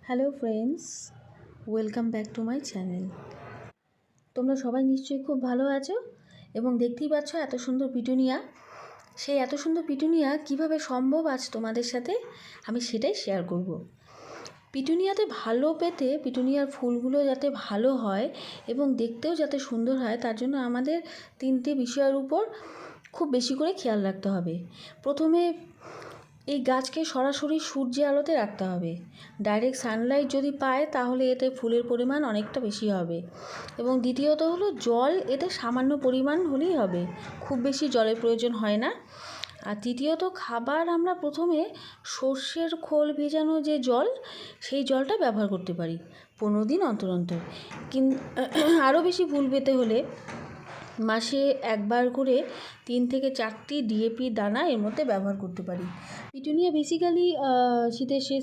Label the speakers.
Speaker 1: Hello friends, welcome back to my channel. তোমরা সবাই নিশ্চয়ই খুব ভালো আছো এবং দেখতেই পাচ্ছ এত সুন্দর পিটুনিয়া। সেই এত সুন্দর পিটুনিয়া কিভাবে সম্ভব আজ তোমাদের সাথে আমি সেটাই শেয়ার করব। পিটুনিয়াতে ভালো পেতে পিটুনিয়ার ফুলগুলো যাতে ভালো হয় এবং দেখতেও যাতে সুন্দর হয়, তার জন্য আমাদের তিনটে বিষয়ের উপর খুব বেশি করে খেয়াল রাখতে হবে। প্রথমে এই গাছকে সরাসরি সূর্যের আলোতে রাখতে হবে। ডাইরেক্ট সানলাইট যদি পায় তাহলে এতে ফুলের পরিমাণ অনেকটা বেশি হবে। এবং দ্বিতীয়ত হলো জল এতে সামান্য পরিমাণ হলেই হবে, খুব বেশি জলের প্রয়োজন হয় না। আর তৃতীয়ত খাবার আমরা প্রথমে সর্ষের খোল ভেজানো যে জল, সেই জলটা ব্যবহার করতে পারি 15 দিন অন্তর অন্তর। আরও বেশি ফুল পেতে হলে মাসে একবার করে 3 থেকে 4টি ডিএপি দানা এর মধ্যে ব্যবহার করতে পারি। পিটুনিয়া বেসিক্যালি শীতের শেষ